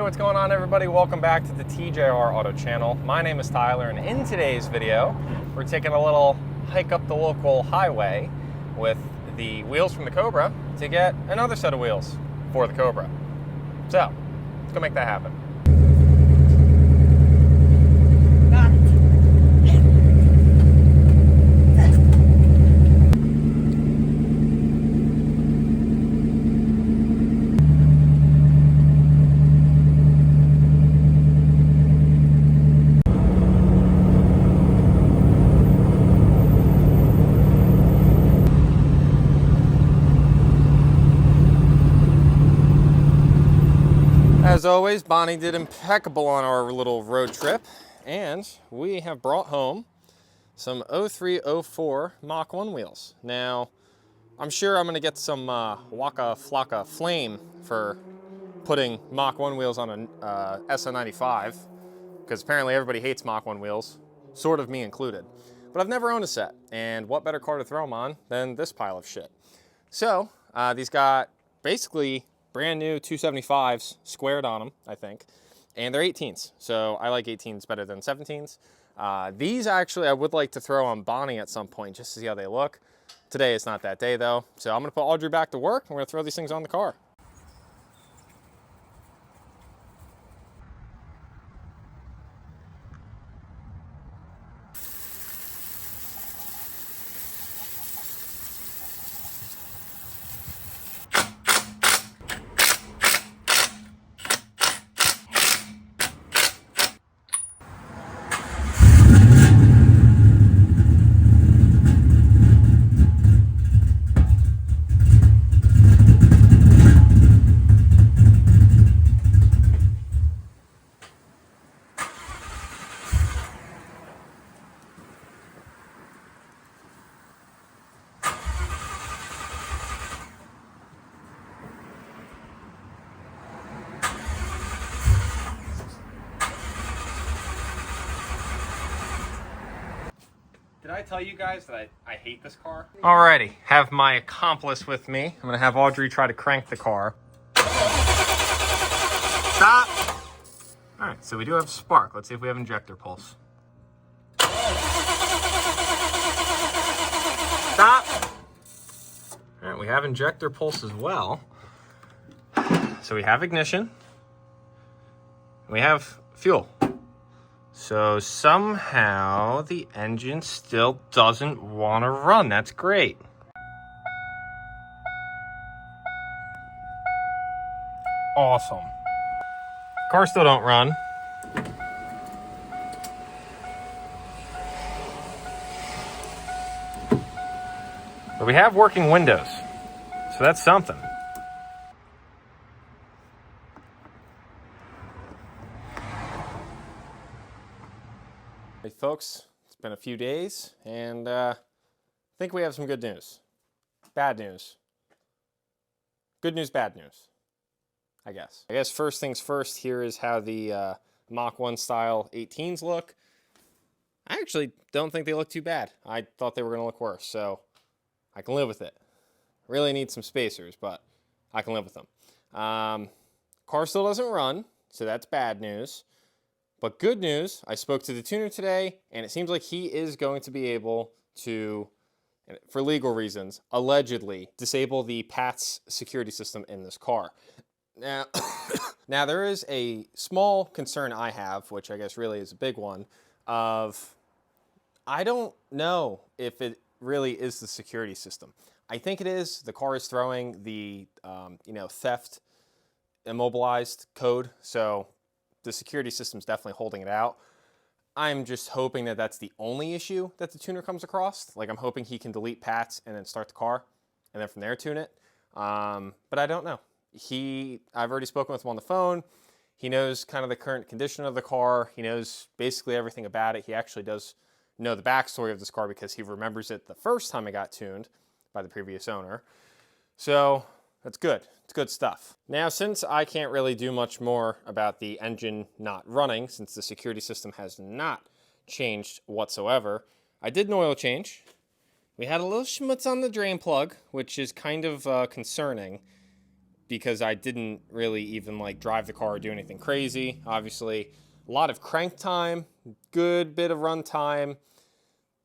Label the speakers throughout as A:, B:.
A: what's going on, everybody? Welcome back to the TJR Auto channel. My name is Tyler, and in today's video, we're taking a little hike up the local highway with the wheels from the Cobra to get another set of wheels for the Cobra. So, let's go make that happen. As always, Bonnie did impeccable on our little road trip, and we have brought home some 0304 Mach 1 wheels. Now, I'm sure I'm going to get some Waka Flocka flame for putting Mach 1 wheels on an SN95, because apparently everybody hates Mach 1 wheels, sort of me included. But I've never owned a set, and what better car to throw them on than this pile of shit. So, these got basically brand new 275s squared on them, I think, and they're 18s. So I like 18s better than 17s. These actually I would like to throw on Bonnie at some point just to see how they look. Today is not that day though. So I'm gonna put Audrey back to work and we're gonna throw these things on the car. Did I tell you guys that I hate this car? Alrighty, have my accomplice with me. I'm gonna have Audrey try to crank the car. Stop! Alright, so we do have spark. Let's see if we have injector pulse. Stop! Alright, we have injector pulse as well. So we have ignition. We have fuel. So somehow the engine still doesn't want to run. That's great. Awesome. Car still don't run. But we have working windows. So that's something. Hey folks, it's been a few days, and I think we have some good news. Bad news. Good news, bad news, I guess. I guess first things first, here is how the Mach 1 style 18s look. I actually don't think they look too bad. I thought they were going to look worse, so I can live with it. Really need some spacers, but I can live with them. Car still doesn't run, so that's bad news. But good news, I spoke to the tuner today, and it seems like he is going to be able to, for legal reasons, allegedly disable the PATS security system in this car. Now, now there is a small concern I have, which I guess really is a big one, of I don't know if it really is the security system. I think it is. The car is throwing the theft immobilized code, so the security system's definitely holding it out. I'm just hoping that that's the only issue that the tuner comes across. Like, I'm hoping he can delete PATS and then start the car, and then from there tune it. But I don't know. I've already spoken with him on the phone. He knows kind of the current condition of the car. He knows basically everything about it. He actually does know the backstory of this car because he remembers it the first time it got tuned by the previous owner. So that's good. It's good stuff. Now, since I can't really do much more about the engine not running, since the security system has not changed whatsoever, I did an oil change. We had a little schmutz on the drain plug, which is kind of concerning. because I didn't really even like drive the car or do anything crazy. Obviously, a lot of crank time, good bit of run time,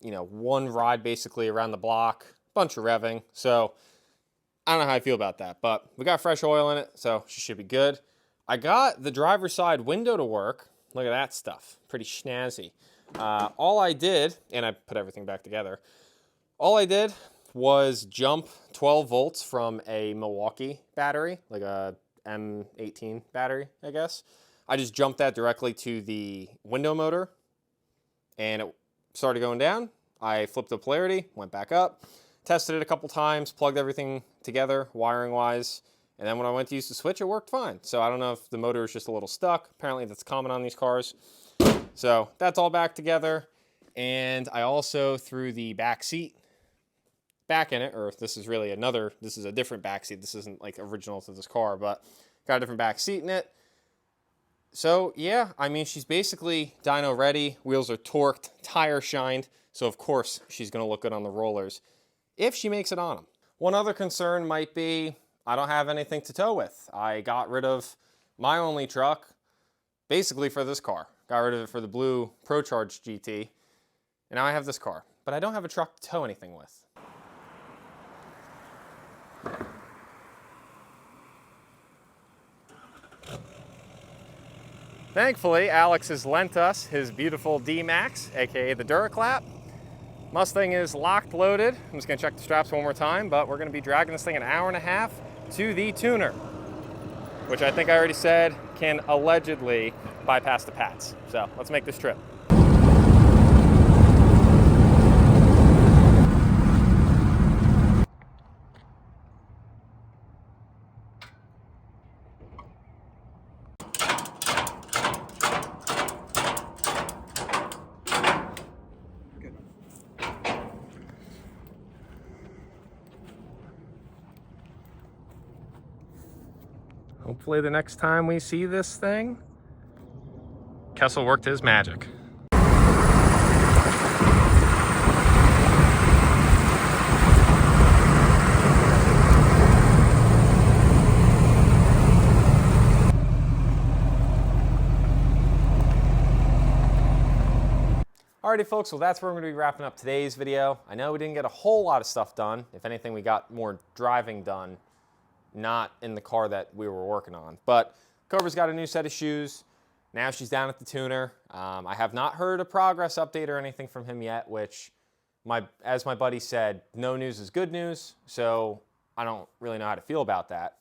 A: you know, one ride basically around the block, bunch of revving. So I don't know how I feel about that, but we got fresh oil in it, so she should be good. I got the driver's side window to work. Look at that stuff, pretty snazzy. All I did, and I put everything back together, all I did was jump 12 volts from a Milwaukee battery, like a M18 battery, I guess. I just jumped that directly to the window motor, and it started going down. I flipped the polarity, went back up, tested it a couple times, plugged everything together wiring-wise, and then when I went to use the switch, it worked fine. So I don't know if the motor is just a little stuck. Apparently that's common on these cars. So that's all back together, and I also threw the back seat back in it, or this is a different back seat. This isn't like original to this car, but got a different back seat in it. So yeah, I mean, she's basically dyno ready. Wheels are torqued, tire shined. So of course she's gonna look good on the rollers if she makes it on them. One other concern might be I don't have anything to tow with. I got rid of my only truck basically for this car. Got rid of it for the blue ProCharge GT. And now I have this car, but I don't have a truck to tow anything with. Thankfully, Alex has lent us his beautiful D-Max, aka the Duraclap. Mustang is locked, loaded. I'm just gonna check the straps one more time, but we're gonna be dragging this thing an hour and a half to the tuner, which I think I already said can allegedly bypass the Pats. So let's make this trip. Hopefully the next time we see this thing, Kessel worked his magic. Alrighty folks, well that's where we're going to be wrapping up today's video. I know we didn't get a whole lot of stuff done. If anything, we got more driving done, not in the car that we were working on. But Cobra's got a new set of shoes. Now she's down at the tuner. I have not heard a progress update or anything from him yet, which, as my buddy said, no news is good news, so I don't really know how to feel about that.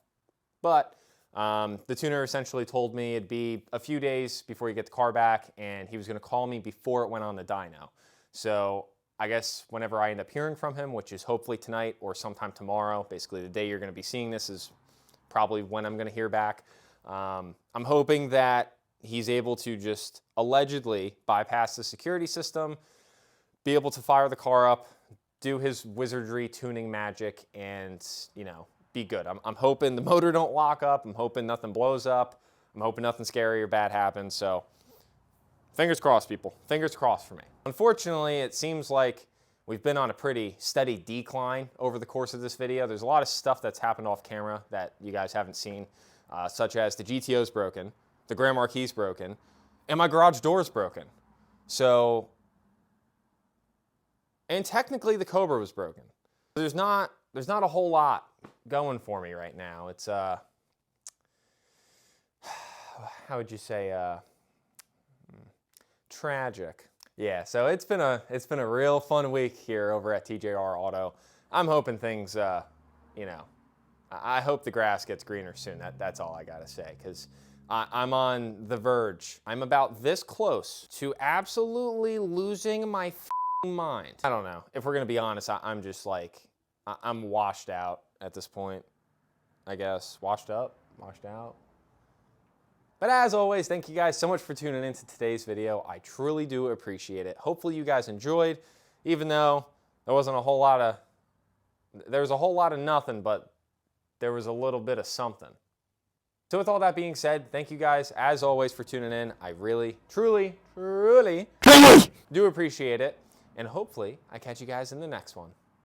A: But the tuner essentially told me it'd be a few days before he get the car back, and he was going to call me before it went on the dyno. So I guess whenever I end up hearing from him, which is hopefully tonight or sometime tomorrow, basically the day you're going to be seeing this is probably when I'm going to hear back. I'm hoping that he's able to just allegedly bypass the security system, be able to fire the car up, do his wizardry tuning magic, and, you know, be good. I'm hoping the motor don't lock up. I'm hoping nothing blows up. I'm hoping nothing scary or bad happens. So fingers crossed, people. Fingers crossed for me. Unfortunately, it seems like we've been on a pretty steady decline over the course of this video. There's a lot of stuff that's happened off camera that you guys haven't seen, such as the GTO's broken, the Grand Marquis broken, and my garage door's broken. So, and technically the Cobra was broken. There's not a whole lot going for me right now. It's how would you say, tragic. Yeah, so it's been a real fun week here over at TJR Auto. I'm hoping things, you know, I hope the grass gets greener soon. That's all I gotta say, because I'm on the verge. I'm about this close to absolutely losing my mind. I don't know. If we're gonna be honest, I'm just like, I'm washed out at this point, I guess. Washed up, washed out. But as always, thank you guys so much for tuning into today's video. I truly do appreciate it. Hopefully you guys enjoyed, even though there wasn't a whole lot of, there was a whole lot of nothing, but there was a little bit of something. So with all that being said, thank you guys as always for tuning in. I really, truly do appreciate it. And hopefully I catch you guys in the next one.